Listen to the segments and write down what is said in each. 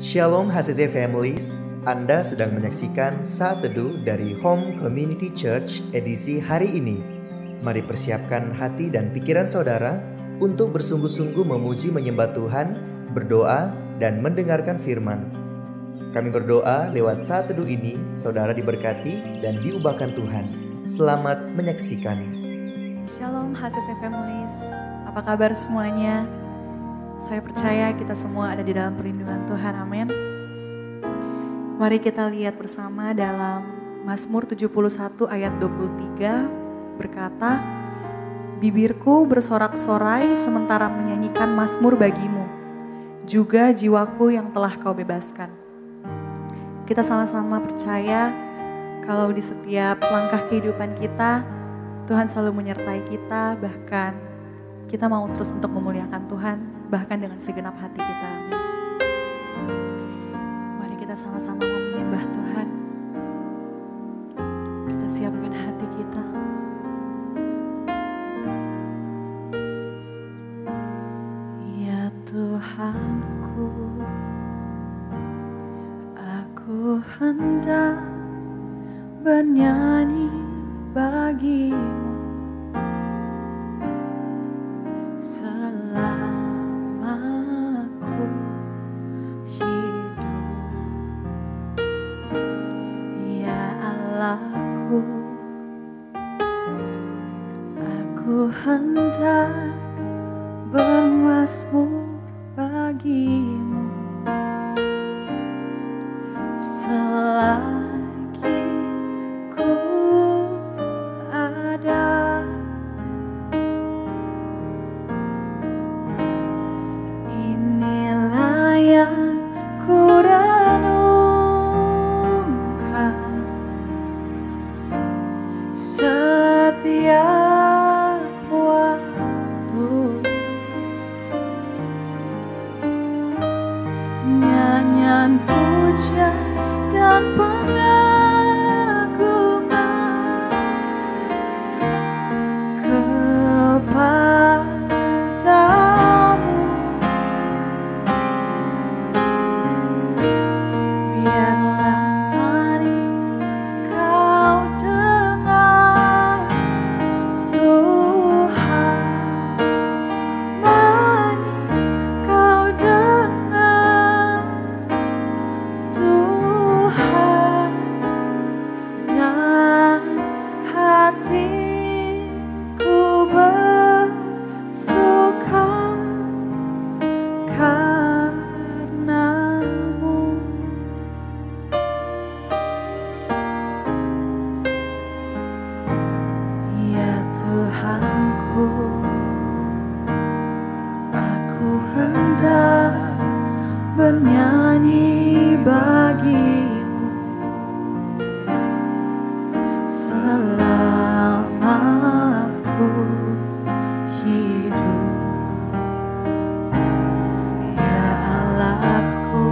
Shalom HCC Families, Anda sedang menyaksikan Saat Teduh dari Home Community Church edisi hari ini. Mari persiapkan hati dan pikiran saudara untuk bersungguh-sungguh memuji menyembah Tuhan, berdoa, dan mendengarkan firman. Kami berdoa lewat Saat Teduh ini, saudara diberkati dan diubahkan Tuhan. Selamat menyaksikan. Shalom HCC Families, apa kabar semuanya? Saya percaya kita semua ada di dalam perlindungan Tuhan, amin. Mari kita lihat bersama dalam Mazmur 71 ayat 23 berkata, bibirku bersorak-sorai sementara menyanyikan mazmur bagimu, juga jiwaku yang telah kau bebaskan. Kita sama-sama percaya kalau di setiap langkah kehidupan kita, Tuhan selalu menyertai kita, bahkan kita mau terus untuk memuliakan Tuhan, bahkan dengan segenap hati kita. Amin. Mari kita sama-sama menyembah Tuhan. Kita siapkan hati kita. Ya Tuhanku, aku hendak bernyanyi bagimu selama aku hidup. Ya Allahku, aku hendak bermazmur bagimu selagi ku ada. Inilah yang ku renungkan setiap waktu, nyanyian puja dan pengagungan kepadamu. Biarlah manis kau dengar, Tuhan, manis kau dengar, Tuhan, dan hatiku bersuka karenamu. Ya Tuhanku, aku hendak bernyanyi bagimu selama aku hidup. Ya Allahku,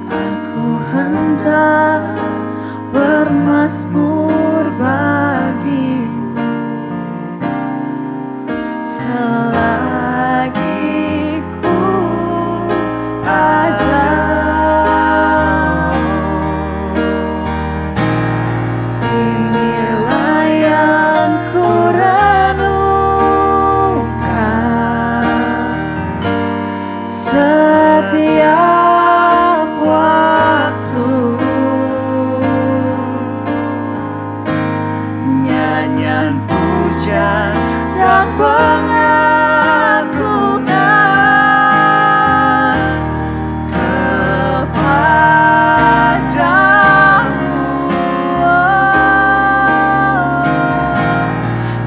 aku hendak bermazmur bagimu selagi ku ada. Inilah yang ku renungkan setiap waktu, nyanyian puja dan pengagungan kepadamu.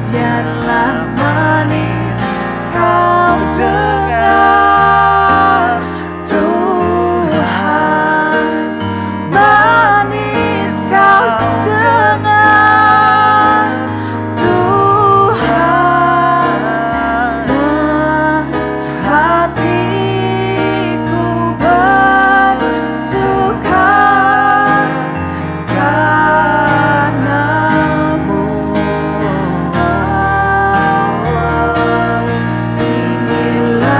Biarlah manis kau dengar, Tuhan, manis kau dengar, Tuhan, dan hatiku bersuka karenamu. Inilah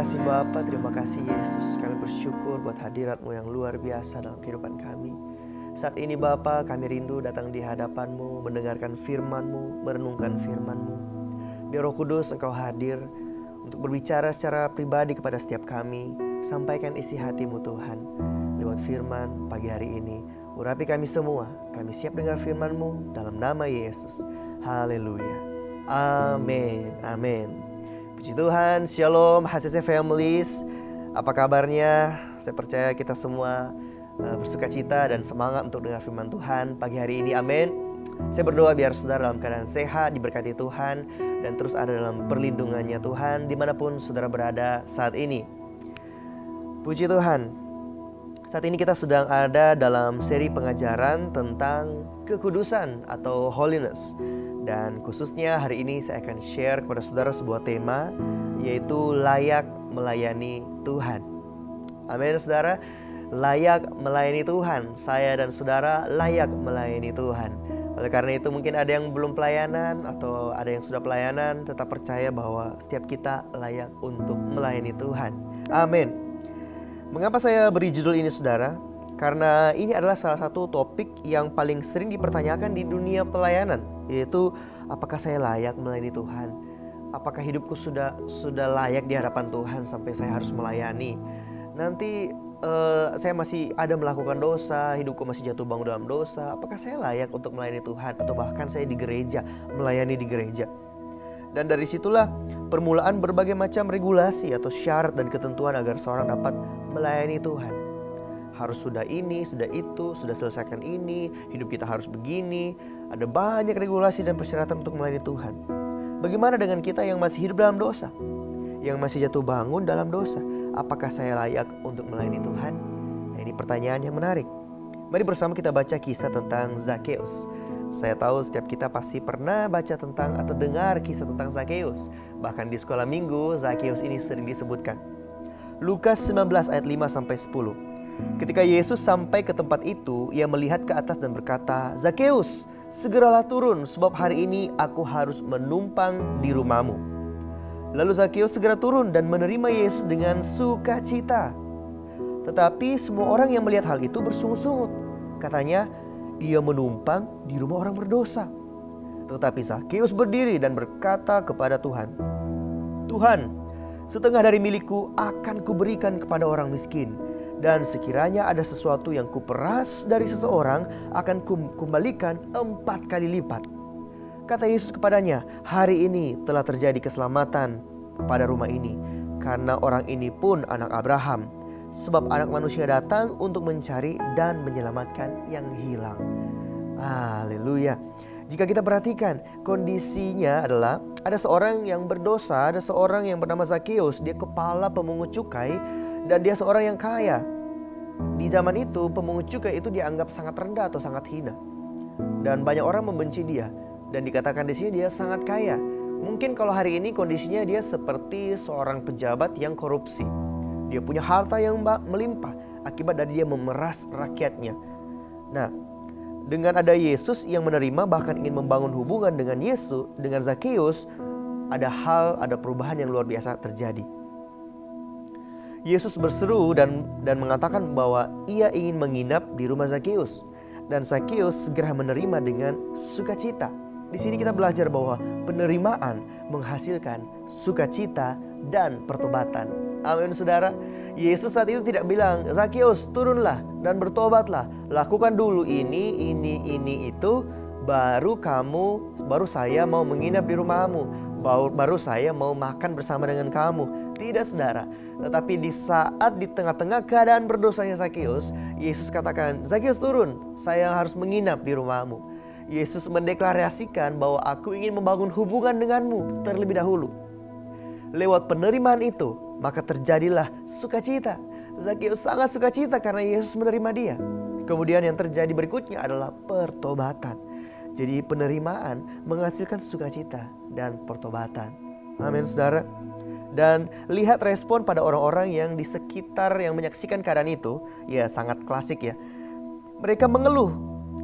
kasih Bapa, terima kasih Yesus. Kami bersyukur buat hadirat-Mu yang luar biasa dalam kehidupan kami. Saat ini Bapa, kami rindu datang di hadapan-Mu, mendengarkan firman-Mu, merenungkan firman-Mu. Biar Roh Kudus Engkau hadir untuk berbicara secara pribadi kepada setiap kami. Sampaikan isi hati-Mu Tuhan lewat firman pagi hari ini. Urapi kami semua, kami siap dengar firman-Mu dalam nama Yesus. Haleluya. Amin. Amin. Puji Tuhan, Shalom HCC Families. Apa kabarnya? Saya percaya kita semua bersuka cita dan semangat untuk dengar firman Tuhan pagi hari ini. Amin. Saya berdoa biar saudara dalam keadaan sehat, diberkati Tuhan, dan terus ada dalam perlindungannya Tuhan dimanapun saudara berada saat ini. Puji Tuhan. Saat ini kita sedang ada dalam seri pengajaran tentang kekudusan atau holiness. Dan khususnya hari ini saya akan share kepada saudara sebuah tema, yaitu layak melayani Tuhan. Amin saudara, layak melayani Tuhan. Saya dan saudara layak melayani Tuhan. Oleh karena itu mungkin ada yang belum pelayanan atau ada yang sudah pelayanan, tetap percaya bahwa setiap kita layak untuk melayani Tuhan. Amin. Mengapa saya beri judul ini saudara? Karena ini adalah salah satu topik yang paling sering dipertanyakan di dunia pelayanan, yaitu apakah saya layak melayani Tuhan? Apakah hidupku sudah layak di hadapan Tuhan sampai saya harus melayani? Nanti saya masih ada melakukan dosa, hidupku masih jatuh bangun dalam dosa. Apakah saya layak untuk melayani Tuhan? Atau bahkan saya di gereja, melayani di gereja. Dan dari situlah permulaan berbagai macam regulasi atau syarat dan ketentuan agar seorang dapat melayani Tuhan. Harus sudah ini, sudah itu, sudah selesaikan ini, hidup kita harus begini. Ada banyak regulasi dan persyaratan untuk melayani Tuhan. Bagaimana dengan kita yang masih hidup dalam dosa? Yang masih jatuh bangun dalam dosa? Apakah saya layak untuk melayani Tuhan? Nah, ini pertanyaan yang menarik. Mari bersama kita baca kisah tentang Zakheus. Saya tahu setiap kita pasti pernah baca tentang atau dengar kisah tentang Zakheus. Bahkan di sekolah minggu, Zakheus ini sering disebutkan. Lukas 19 ayat 5-10. Ketika Yesus sampai ke tempat itu, ia melihat ke atas dan berkata, "Zakheus, segeralah turun, sebab hari ini aku harus menumpang di rumahmu." Lalu Zakheus segera turun dan menerima Yesus dengan sukacita. Tetapi semua orang yang melihat hal itu bersungut-sungut. Katanya, ia menumpang di rumah orang berdosa. Tetapi Zakheus berdiri dan berkata kepada Tuhan, "Tuhan, setengah dari milikku akan kuberikan kepada orang miskin. Dan sekiranya ada sesuatu yang kuperas dari seseorang, akan kukembalikan 4 kali lipat." Kata Yesus kepadanya, "Hari ini telah terjadi keselamatan kepada rumah ini, karena orang ini pun anak Abraham. Sebab anak manusia datang untuk mencari dan menyelamatkan yang hilang." Haleluya. Jika kita perhatikan, kondisinya adalah ada seorang yang berdosa, ada seorang yang bernama Zakheus. Dia kepala pemungut cukai dan dia seorang yang kaya. Di zaman itu pemungut cukai itu dianggap sangat rendah atau sangat hina. Dan banyak orang membenci dia. Dan dikatakan di sini dia sangat kaya. Mungkin kalau hari ini kondisinya dia seperti seorang pejabat yang korupsi. Dia punya harta yang melimpah akibat dari dia memeras rakyatnya. Nah, dengan ada Yesus yang menerima bahkan ingin membangun hubungan dengan Yesus, dengan Zakheus, ada perubahan yang luar biasa terjadi. Yesus berseru dan mengatakan bahwa ia ingin menginap di rumah Zakheus. Dan Zakheus segera menerima dengan sukacita. Di sini kita belajar bahwa penerimaan menghasilkan sukacita dan pertobatan. Amin saudara. Yesus saat itu tidak bilang, "Zakheus, turunlah dan bertobatlah. Lakukan dulu ini, itu. Baru saya mau menginap di rumahmu. Baru saya mau makan bersama dengan kamu." Tidak saudara. Tetapi di saat di tengah-tengah keadaan berdosanya Zakheus, Yesus katakan, "Zakheus turun, saya harus menginap di rumahmu." Yesus mendeklarasikan bahwa aku ingin membangun hubungan denganmu terlebih dahulu. Lewat penerimaan itu, maka terjadilah sukacita. Zakheus sangat sukacita karena Yesus menerima dia. Kemudian yang terjadi berikutnya adalah pertobatan. Jadi penerimaan menghasilkan sukacita dan pertobatan. Amin saudara. Dan lihat respon pada orang-orang yang di sekitar yang menyaksikan keadaan itu. Ya sangat klasik ya. Mereka mengeluh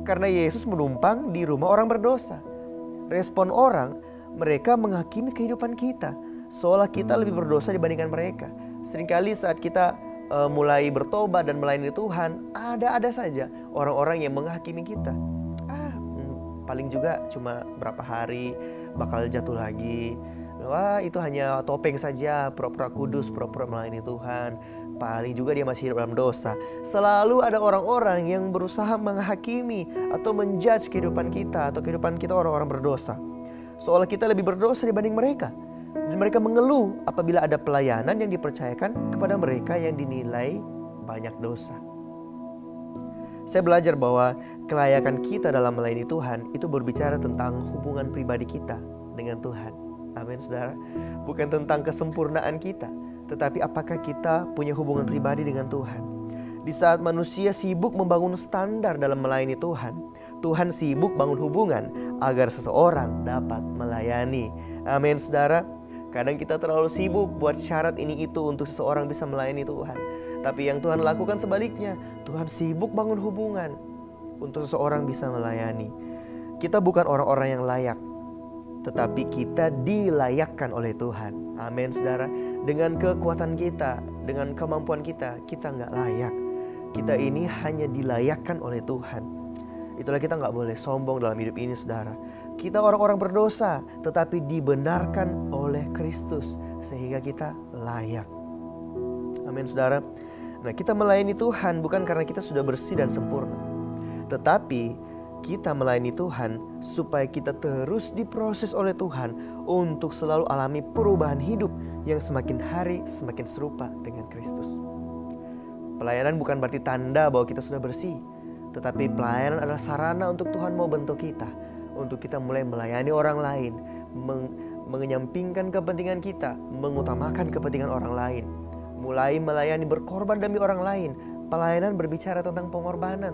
karena Yesus menumpang di rumah orang berdosa. Respon orang, mereka menghakimi kehidupan kita seolah kita lebih berdosa dibandingkan mereka. Seringkali saat kita mulai bertobat dan melayani Tuhan, ada saja orang-orang yang menghakimi kita. Paling juga cuma berapa hari bakal jatuh lagi. Wah, itu hanya topeng saja, pura-pura kudus, pura-pura melayani Tuhan. Paling juga dia masih hidup dalam dosa. Selalu ada orang-orang yang berusaha menghakimi atau menjudge kehidupan kita atau kehidupan kita orang-orang berdosa. Seolah kita lebih berdosa dibanding mereka. Dan mereka mengeluh apabila ada pelayanan yang dipercayakan kepada mereka yang dinilai banyak dosa. Saya belajar bahwa kelayakan kita dalam melayani Tuhan itu berbicara tentang hubungan pribadi kita dengan Tuhan. Amin, saudara. Bukan tentang kesempurnaan kita, tetapi apakah kita punya hubungan pribadi dengan Tuhan. Di saat manusia sibuk membangun standar dalam melayani Tuhan, Tuhan sibuk bangun hubungan agar seseorang dapat melayani. Amin, saudara. Kadang kita terlalu sibuk buat syarat ini itu untuk seseorang bisa melayani Tuhan. Tapi yang Tuhan lakukan sebaliknya, Tuhan sibuk bangun hubungan untuk seseorang bisa melayani. Kita bukan orang-orang yang layak, tetapi kita dilayakkan oleh Tuhan. Amin, saudara. Dengan kekuatan kita, dengan kemampuan kita, kita nggak layak. Kita ini hanya dilayakkan oleh Tuhan. Itulah kita nggak boleh sombong dalam hidup ini, saudara. Kita orang-orang berdosa, tetapi dibenarkan oleh Kristus sehingga kita layak. Amin, saudara. Nah, kita melayani Tuhan bukan karena kita sudah bersih dan sempurna, tetapi kita melayani Tuhan supaya kita terus diproses oleh Tuhan untuk selalu alami perubahan hidup yang semakin hari semakin serupa dengan Kristus. Pelayanan bukan berarti tanda bahwa kita sudah bersih, tetapi pelayanan adalah sarana untuk Tuhan mau bentuk kita, untuk kita mulai melayani orang lain, mengenyampingkan kepentingan kita, mengutamakan kepentingan orang lain, mulai melayani berkorban demi orang lain. Pelayanan berbicara tentang pengorbanan,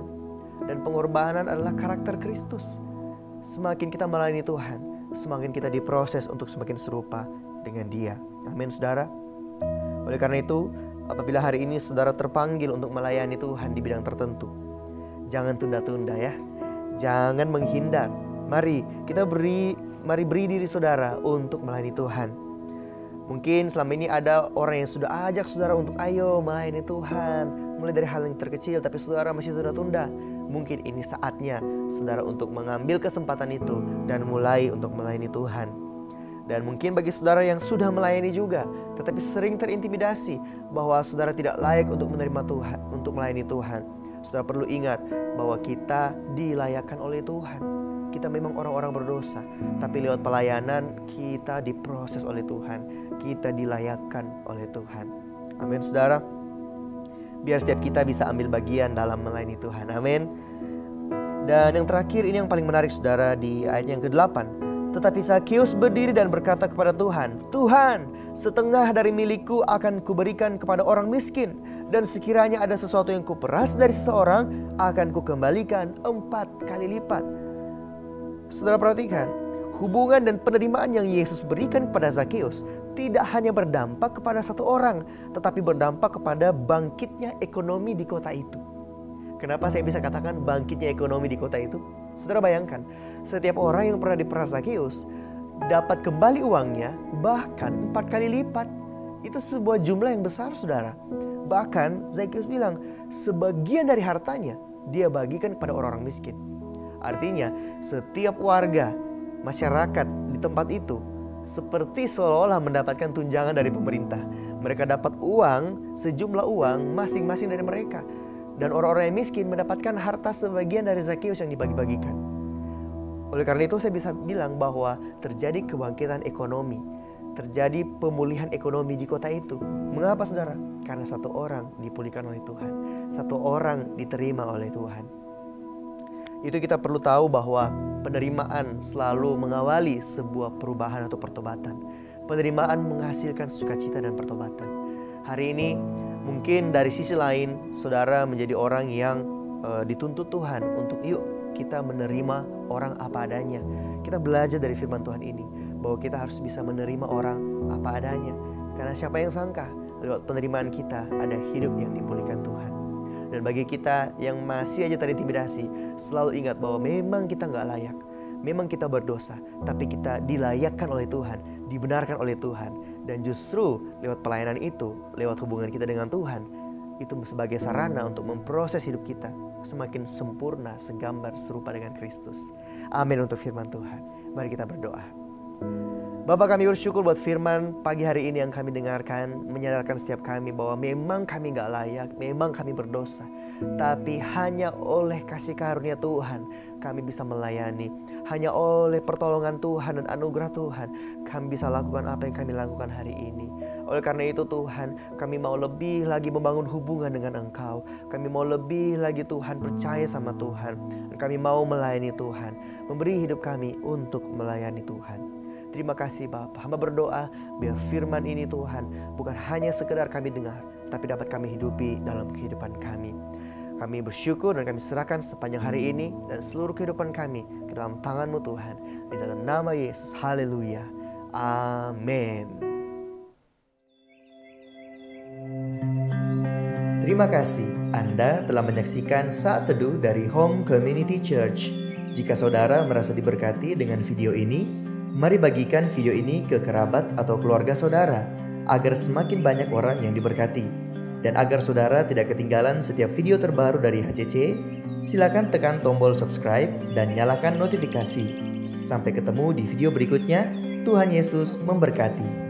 dan pengorbanan adalah karakter Kristus. Semakin kita melayani Tuhan, semakin kita diproses untuk semakin serupa dengan Dia. Amin, saudara. Oleh karena itu, apabila hari ini saudara terpanggil untuk melayani Tuhan di bidang tertentu, jangan tunda-tunda ya. Jangan menghindar. Mari beri diri saudara untuk melayani Tuhan. Mungkin selama ini ada orang yang sudah ajak saudara untuk ayo melayani Tuhan, mulai dari hal yang terkecil, tapi saudara masih tunda-tunda. Mungkin ini saatnya saudara untuk mengambil kesempatan itu dan mulai untuk melayani Tuhan. Dan mungkin bagi saudara yang sudah melayani juga, tetapi sering terintimidasi bahwa saudara tidak layak untuk menerima Tuhan, untuk melayani Tuhan, saudara perlu ingat bahwa kita dilayakkan oleh Tuhan. Kita memang orang-orang berdosa, tapi lewat pelayanan kita diproses oleh Tuhan, kita dilayakkan oleh Tuhan. Amin, saudara. Biar setiap kita bisa ambil bagian dalam melayani Tuhan. Amin. Dan yang terakhir, ini yang paling menarik, saudara, di ayat yang ke-8. Tetapi Zakeus berdiri dan berkata kepada Tuhan, "Tuhan, setengah dari milikku akan kuberikan kepada orang miskin, dan sekiranya ada sesuatu yang kuperas dari seseorang, akan kukembalikan 4 kali lipat." Saudara perhatikan, hubungan dan penerimaan yang Yesus berikan kepada Zakeus tidak hanya berdampak kepada satu orang, tetapi berdampak kepada bangkitnya ekonomi di kota itu. Kenapa saya bisa katakan bangkitnya ekonomi di kota itu? Saudara bayangkan, setiap orang yang pernah diperas Zakeus dapat kembali uangnya bahkan 4 kali lipat. Itu sebuah jumlah yang besar, saudara. Bahkan Zakeus bilang sebagian dari hartanya dia bagikan kepada orang-orang miskin. Artinya setiap warga masyarakat di tempat itu seperti seolah-olah mendapatkan tunjangan dari pemerintah. Mereka dapat uang, sejumlah uang masing-masing dari mereka. Dan orang-orang yang miskin mendapatkan harta sebagian dari Zakeus yang dibagi-bagikan. Oleh karena itu saya bisa bilang bahwa terjadi kebangkitan ekonomi, terjadi pemulihan ekonomi di kota itu. Mengapa, saudara? Karena satu orang dipulihkan oleh Tuhan, satu orang diterima oleh Tuhan. Itu kita perlu tahu bahwa penerimaan selalu mengawali sebuah perubahan atau pertobatan. Penerimaan menghasilkan sukacita dan pertobatan. Hari ini mungkin dari sisi lain saudara menjadi orang yang dituntut Tuhan untuk yuk kita menerima orang apa adanya. Kita belajar dari firman Tuhan ini bahwa kita harus bisa menerima orang apa adanya. Karena siapa yang sangka lewat penerimaan kita ada hidup yang dipulihkan Tuhan. Dan bagi kita yang masih aja terintimidasi, selalu ingat bahwa memang kita gak layak, memang kita berdosa, tapi kita dilayakkan oleh Tuhan, dibenarkan oleh Tuhan. Dan justru lewat pelayanan itu, lewat hubungan kita dengan Tuhan, itu sebagai sarana untuk memproses hidup kita semakin sempurna, segambar, serupa dengan Kristus. Amin untuk firman Tuhan. Mari kita berdoa. Bapa, kami bersyukur buat firman pagi hari ini yang kami dengarkan, menyadarkan setiap kami bahwa memang kami gak layak, memang kami berdosa. Tapi hanya oleh kasih karunia Tuhan kami bisa melayani. Hanya oleh pertolongan Tuhan dan anugerah Tuhan kami bisa lakukan apa yang kami lakukan hari ini. Oleh karena itu Tuhan, kami mau lebih lagi membangun hubungan dengan Engkau. Kami mau lebih lagi Tuhan percaya sama Tuhan. Dan kami mau melayani Tuhan, memberi hidup kami untuk melayani Tuhan. Terima kasih Bapa. Hamba berdoa biar firman ini Tuhan bukan hanya sekedar kami dengar, tapi dapat kami hidupi dalam kehidupan kami. Kami bersyukur dan kami serahkan sepanjang hari ini dan seluruh kehidupan kami ke dalam tangan-Mu Tuhan. Di dalam nama Yesus. Haleluya. Amin. Terima kasih Anda telah menyaksikan Saat Teduh dari Home Community Church. Jika saudara merasa diberkati dengan video ini, mari bagikan video ini ke kerabat atau keluarga saudara agar semakin banyak orang yang diberkati. Dan agar saudara tidak ketinggalan setiap video terbaru dari HCC, silakan tekan tombol subscribe dan nyalakan notifikasi. Sampai ketemu di video berikutnya. Tuhan Yesus memberkati.